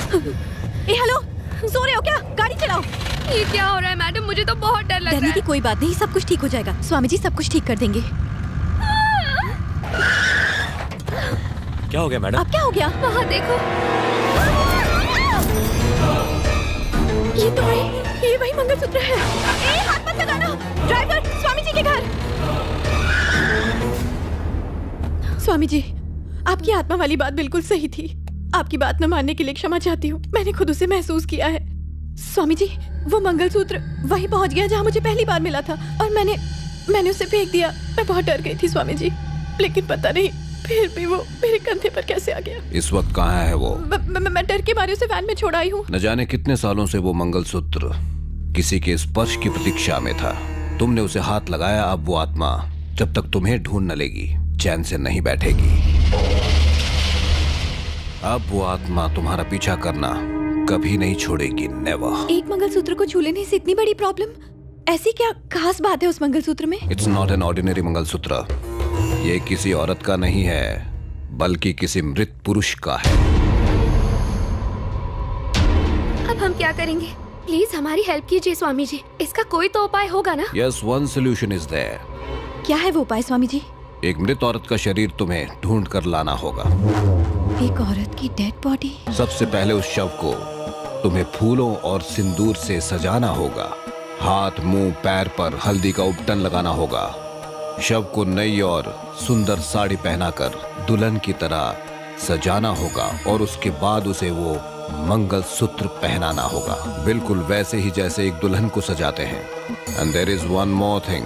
Hello, सो रहे हो क्या? गाड़ी चलाओ। ये क्या हो रहा है मैडम? मुझे तो बहुत डर लग रहा है। डरने की कोई बात नहीं, सब कुछ ठीक हो जाएगा। स्वामी जी सब कुछ ठीक कर देंगे। क्या हो गया मैडम? अब क्या हो गया? वहाँ देखो। ये तो ये वही मंगलसूत्र है। हाथ मत लगाना। ड्राइवर, स्वामी जी के घर। स्वामी जी, आपकी आत्मा वाली बात बिल्कुल सही थी। आपकी बात न मानने के लिए क्षमा चाहती हूँ। मैंने खुद उसे महसूस किया है। स्वामी जी, वो मंगलसूत्र वहीं पहुँच गया जहाँ मुझे पहली बार मिला था और मैंने उसे फेंक दिया। मैं बहुत डर गई थी स्वामी जी, लेकिन पता नहीं फिर भी वो मेरे कंधे पर कैसे आ गया। इस वक्त कहाँ है वो? मैं डर के मारे उसे वैन में छोड़ आई हूँ। न जाने कितने सालों से वो मंगलसूत्र किसी के स्पर्श की प्रतीक्षा में था। तुमने उसे हाथ लगाया। अब वो आत्मा जब तक तुम्हें ढूंढ न लेगी चैन से नहीं बैठेगी। अब वो आत्मा तुम्हारा पीछा करना कभी नहीं छोड़ेगी। नेवर। एक मंगलसूत्र को छू लेने से इतनी बड़ी प्रॉब्लम? ऐसी क्या खास बात है उस मंगलसूत्र में? It's not an ordinary mangalsutra. ये किसी औरत का नहीं है, बल्कि किसी मृत पुरुष का है। अब हम क्या करेंगे? प्लीज हमारी हेल्प कीजिए स्वामी जी। इसका कोई तो उपाय होगा ना? Yes, one solution is there. क्या है वो उपाय स्वामी जी? एक मृत औरत का शरीर तुम्हें ढूंढ कर लाना होगा। एक औरत की डेड बॉडी? सबसे पहले उस शव को तुम्हें फूलों और सिंदूर से सजाना होगा। हाथ, मुंह, पैर पर हल्दी का उपटन लगाना होगा। शव को नई और सुंदर साड़ी पहनाकर दुल्हन की तरह सजाना होगा और उसके बाद उसे वो मंगलसूत्र पहनाना होगा, बिल्कुल वैसे ही जैसे एक दुल्हन को सजाते हैं। And there is one more thing.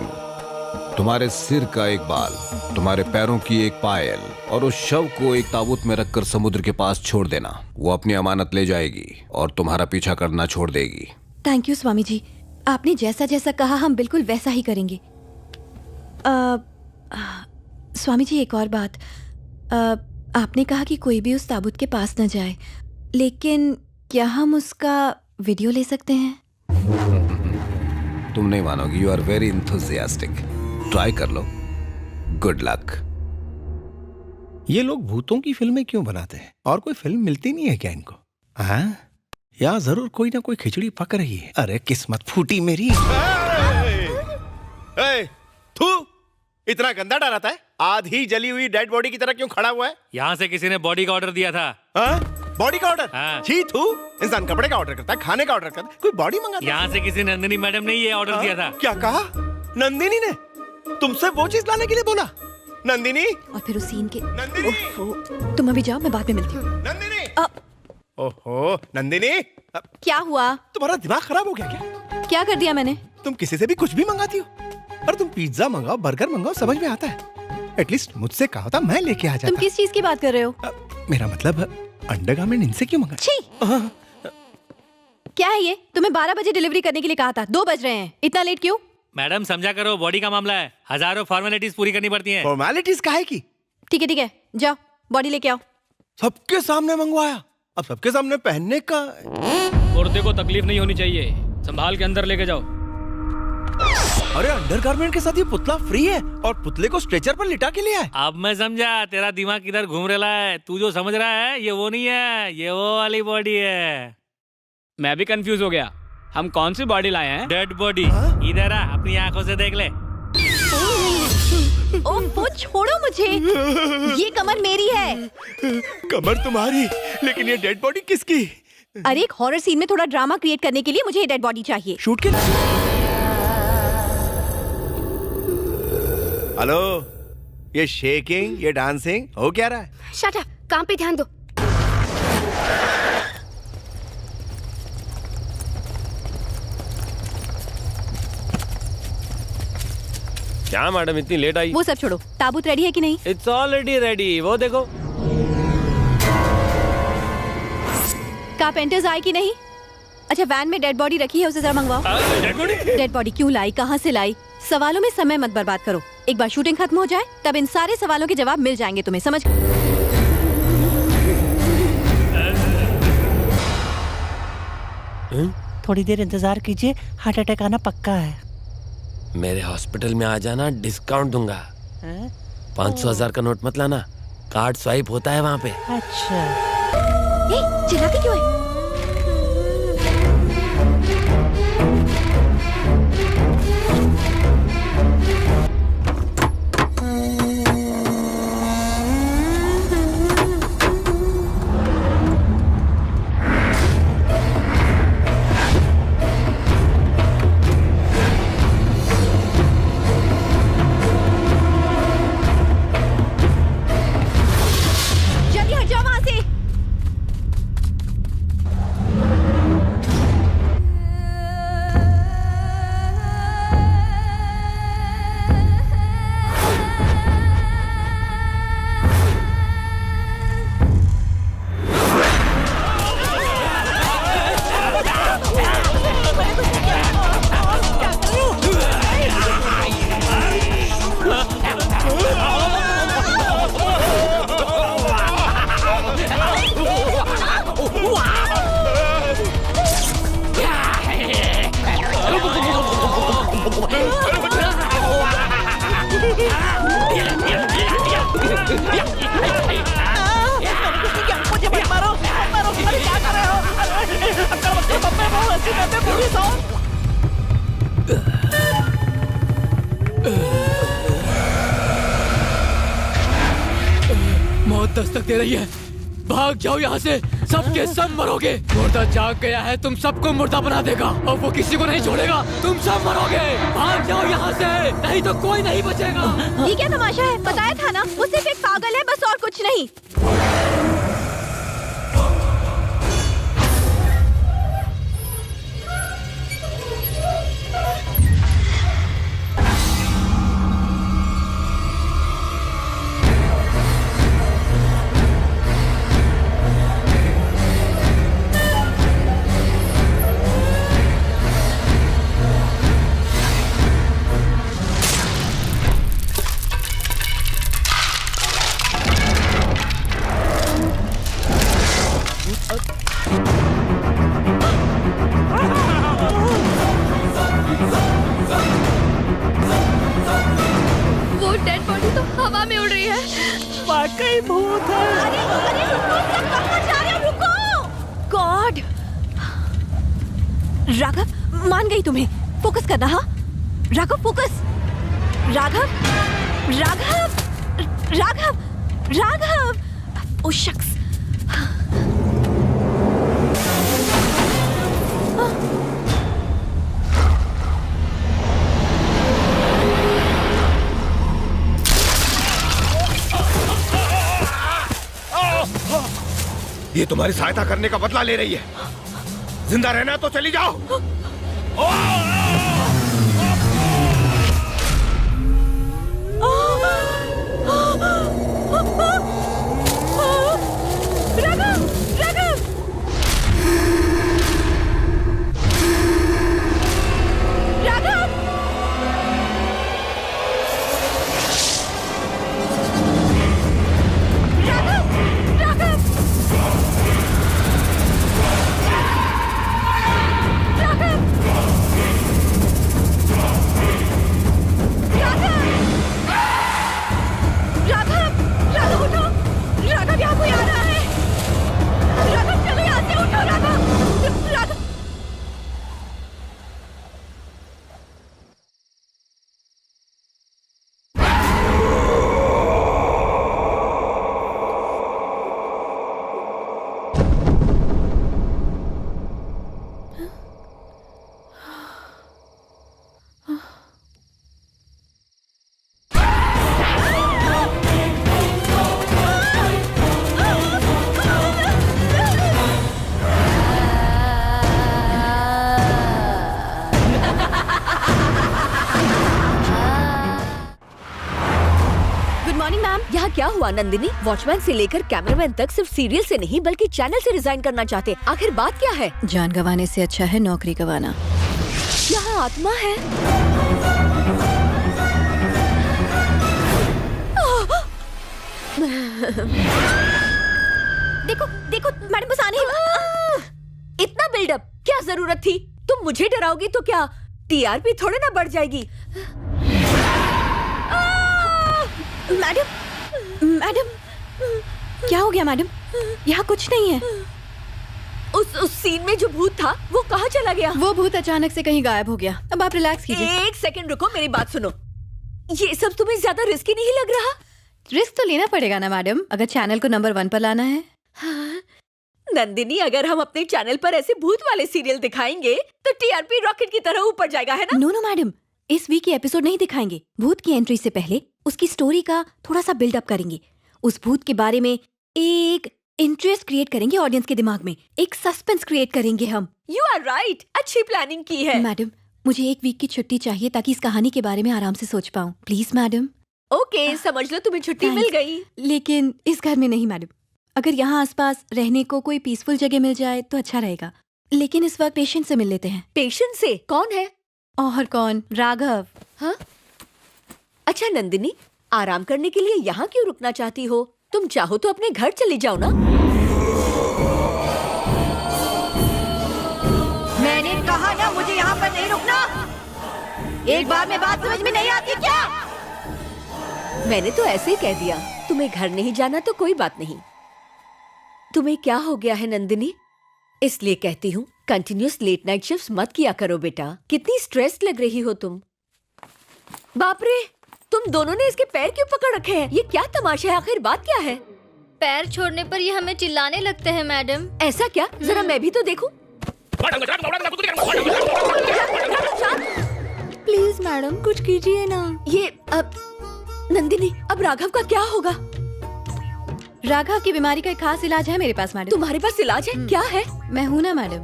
तुम्हारे सिर का एक बाल, तुम्हारे पैरों की एक पायल और उस शव को एक ताबूत में रखकर समुद्र के पास छोड़ देना। वो अपनी अमानत ले जाएगी और तुम्हारा पीछा करना छोड़ देगी। थैंक यू स्वामी जी, आपने जैसा जैसा कहा हम बिल्कुल वैसा ही करेंगे। स्वामी जी एक और बात, आपने कहा कि कोई भी उस ताबूत के पास न जाए, लेकिन क्या हम उसका वीडियो ले सकते हैं? तुम नहीं मानोगी। You are very enthusiastic. Try कर लो। Good luck. ये लोग भूतों की फिल्में क्यों बनाते हैं? और कोई फिल्म मिलती नहीं है क्या इनको? हाँ, या जरूर कोई ना कोई खिचड़ी पक रही है। अरे किस्मत फूटी मेरी। थू, इतना गंदा डराता है? आधी जली हुई डेड बॉडी की तरह क्यों खड़ा हुआ है? यहाँ से किसी ने बॉडी का ऑर्डर दिया था। बॉडी का ऑर्डर? हाँ। छी थू, इंसान कपड़े का ऑर्डर करता है, खाने का ऑर्डर करता है, कोई बॉडी मंगाता है? यहाँ से किसी नंदिनी मैडम ने ये ऑर्डर दिया था। क्या कहा? नंदिनी ने तुमसे वो चीज लाने के लिए बोला? नंदिनी? और फिर उस सीन के नंदिनी! ओहो, तुम अभी जाओ, मैं बाद में मिलती हूँ। नंदिनी! ओहो, नंदिनी! क्या हुआ? तुम्हारा दिमाग खराब हो गया क्या? क्या कर दिया मैंने? तुम किसी से भी कुछ भी मंगाती हो। और तुम पिज्जा मंगाओ, बर्गर मंगाओ, समझ में आता है। एटलीस्ट मुझसे कहा था, मैं लेके आ जाता। तुम किस चीज की बात कर रहे हो? मेरा मतलब अंडरगारमेंट इनसे क्यों मंगा? छी! क्या है ये? तुम्हें 12 बजे डिलीवरी करने के लिए कहा था, 2 बज रहे हैं। इतना लेट क्यों? मैडम समझा करो, बॉडी का मामला है, हजारों फॉर्मेलिटीज पूरी करनी पड़ती हैं। फॉर्मेलिटीज काहे की? ठीक है, जाओ बॉडी लेके आओ। सबके सामने मंगवाया, अब सबके सामने पहनने का। औरतें को तकलीफ नहीं होनी चाहिए, संभाल के अंदर लेके जाओ। अरे अंडरगारमेंट के साथ ये पुतला फ्री है और पुतले को स्ट्रेचर पर लिटा के लिया है। अब मैं समझा, तेरा दिमाग किधर घूम रहा है। तू जो समझ रहा है ये वो नहीं है, ये वो वाली बॉडी है। मैं भी कंफ्यूज हो गया, हम कौन सी बॉडी लाए हैं? Dead body. इधर आ, अपनी आंखों से देख ले। ओह, छोड़ो मुझे। ये कमर मेरी है। कमर तुम्हारी, लेकिन ये डेड बॉडी किसकी? अरे एक हॉरर सीन में थोड़ा ड्रामा क्रिएट करने के लिए मुझे ये डेड बॉडी चाहिए। शूट के। हेलो, ये शेकिंग, ये डांसिंग हो क्या रहा है? शट अप, काम पे ध्यान दो। क्या मैडम इतनी लेट आई? वो सब छोड़ो, ताबूत रेडी है कि नहीं? इट्स ऑलरेडी रेडी, वो देखो। कारपेंटर्स आए कि नहीं? अच्छा, वैन में डेड बॉडी रखी है, उसे जरा मंगवाओ। Dead body? डेड बॉडी क्यों लाई, कहाँ से लाई? सवालों में समय मत बर्बाद करो। एक बार शूटिंग खत्म हो जाए तब इन सारे सवालों के जवाब मिल जाएंगे तुम्हें, समझ? थोड़ी देर इंतजार कीजिए, हार्ट अटैक आना पक्का है। मेरे हॉस्पिटल में आ जाना, डिस्काउंट दूंगा। 500,000 का नोट मत लाना, कार्ड स्वाइप होता है वहाँ पे। अच्छा। चिल्लाते क्यों है? मुझे मत मारो, मत मारो, अरे क्या कर रहे हो? अंकल मत करो, मैं बहुत हंसी करते हैं, पुलिस आओ। मौत दस्तक दे रही है, भाग जाओ यहाँ से, सबके सब मरोगे। मुर्दा जाग गया है, तुम सबको मुर्दा बना देगा और वो किसी को नहीं छोड़ेगा, तुम सब मरोगे। भाग जाओ यहाँ से, नहीं तो कोई नहीं बचेगा। ये क्या तमाशा है? बताया था ना, वो सिर्फ एक पागल है, बस और कुछ नहीं। वो डेड बॉडी तो हवा में उड़ रही है। वाकई भूत है। अरे रुको, सब कहाँ जा रहे हो? रुको। गॉड। राघव, मान गई तुम्हें। फोकस करना, हाँ? राघव फोकस। राघव, राघव, राघव, राघव। ओ शख्स। ये तुम्हारी सहायता करने का बदला ले रही है। जिंदा रहना तो चली जाओ। राघव, राघव। राघव। यहाँ क्या हुआ नंदिनी? वॉचमैन से लेकर कैमरामैन तक सिर्फ सीरियल से नहीं बल्कि चैनल से रिजाइन करना चाहते। आखिर बात क्या है? जान गंवाने से अच्छा है नौकरी गंवाना। यहाँ आत्मा है। देखो देखो मैडम बस आने ही। इतना बिल्डअप क्या जरूरत थी? तुम मुझे डराओगी तो क्या टीआरपी थोड़े ना बढ़ जाएगी? मैडम, मैडम, क्या हो गया मैडम? यहाँ कुछ नहीं है। उस सीन में जो भूत था वो कहाँ चला गया? वो भूत अचानक से कहीं गायब हो गया। अब आप रिलैक्स कीजिए। एक सेकंड रुको, मेरी बात सुनो। ये सब तुम्हें ज्यादा रिस्की नहीं लग रहा? रिस्क तो लेना पड़ेगा ना मैडम, अगर चैनल को नंबर 1 पर लाना है। हाँ। नंदिनी, अगर हम अपने चैनल पर ऐसे भूत वाले सीरियल दिखाएंगे तो टीआरपी रॉकेट की तरह ऊपर जाएगा, है ना? नो नो मैडम, इस वीक की एपिसोड नहीं दिखाएंगे। भूत की एंट्री से पहले उसकी स्टोरी का थोड़ा सा बिल्डअप करेंगे। उस भूत के बारे में एक इंटरेस्ट क्रिएट करेंगे ऑडियंस के दिमाग में, एक सस्पेंस क्रिएट करेंगे हम। यू आर राइट, अच्छी प्लानिंग की है। मैडम, मुझे 1 वीक की छुट्टी चाहिए ताकि इस कहानी के बारे में आराम से सोच पाऊँ। Please madam. ओके, समझ लो तुम्हें छुट्टी मिल गई। लेकिन इस घर में नहीं मैडम। अगर यहाँ आसपास रहने को कोई पीसफुल जगह मिल जाए तो अच्छा रहेगा। लेकिन इस वक्त पेशेंट से मिल लेते हैं। पेशेंट से? कौन है? और कौन, राघव। हाँ? अच्छा नंदिनी, आराम करने के लिए यहाँ क्यों रुकना चाहती हो? तुम चाहो तो अपने घर चली जाओ ना। मैंने कहा ना मुझे यहाँ पर नहीं रुकना। एक बार में बात समझ में नहीं आती क्या? मैंने तो ऐसे ही कह दिया, तुम्हें घर नहीं जाना तो कोई बात नहीं। तुम्हें क्या हो गया है नंदिनी? इसलिए कहती हूँ कंटिन्यूस लेट नाइट शिफ्ट्स मत किया करो बेटा। कितनी स्ट्रेस लग रही हो तुम। बाप रे, तुम दोनों ने इसके पैर क्यों पकड़ रखे हैं? ये क्या तमाशा है? आखिर बात क्या है? पैर छोड़ने पर ये हमें चिल्लाने लगते हैं मैडम। ऐसा क्या? जरा मैं भी तो देखूं। प्लीज मैडम कुछ कीजिए ना। ये अब नंदिनी, अब राघव का क्या होगा? राघव की बीमारी का एक खास इलाज है मेरे पास मैडम। तुम्हारे पास इलाज है? क्या है? मैं हूँ ना मैडम।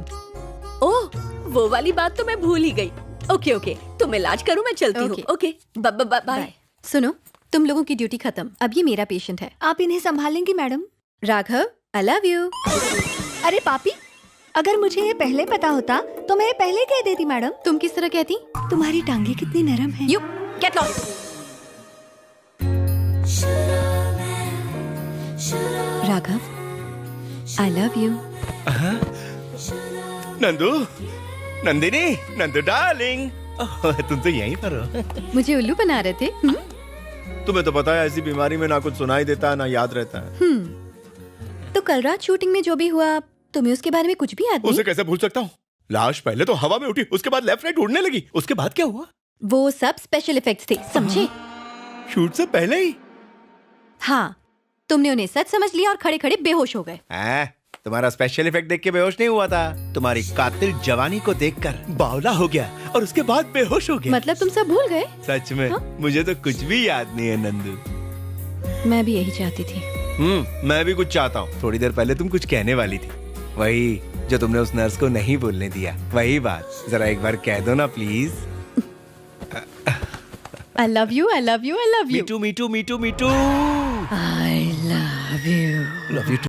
ओह, वो वाली बात तो मैं भूल ही गई। ओके ओके, तुम इलाज करो, मैं चलती हूँ। Okay, bye. सुनो, तुम लोगों की ड्यूटी खत्म। अब ये मेरा पेशेंट है। आप इन्हें संभालेंगी madam? Raghav, I love you. अरे पापी, अगर मुझे ये पहले पता होता तो मैं ये पहले कह देती मैडम। तुम किस तरह कहती? तुम्हारी टांगे कितनी नरम है। You get lost. Raghav, I love you. Nandu, Nandini, Nandu darling, तुम तो यहीं पर हो। मुझे उल्लू बना रहे थे। तुम्हें तो पता है ऐसी बीमारी में ना कुछ सुनाई देता ना याद रहता है। तो कल रात शूटिंग में जो भी हुआ, तुम्हें उसके बारे में कुछ भी याद नहीं? उसे कैसे भूल सकता हूँ? लाश पहले तो हवा में उठी, उसके बाद लेफ्ट राइट उड़ने लगी, उसके बाद क्या हुआ? वो सब स्पेशल इफेक्ट्स थे, समझे? शूट से पहले ही? हाँ, तुमने उन्हें सच समझ लिया और खड़े खड़े बेहोश हो गए। तुम्हारा स्पेशल इफेक्ट देख के बेहोश नहीं हुआ था, तुम्हारी कातिल जवानी को देखकर बावला हो गया और उसके बाद बेहोश हो गया। मतलब तुम सब भूल गए? सच में? मुझे तो कुछ भी याद नहीं है नंदू। मैं भी यही चाहती थी। मैं भी कुछ चाहता हूँ। थोड़ी देर पहले तुम कुछ कहने वाली थी, वही जो तुमने उस नर्स को नहीं बोलने दिया, वही बात जरा एक बार कह दो ना please. I love you, I love you, I love you. Me too, me too, me too, me too. I love you. Love you too.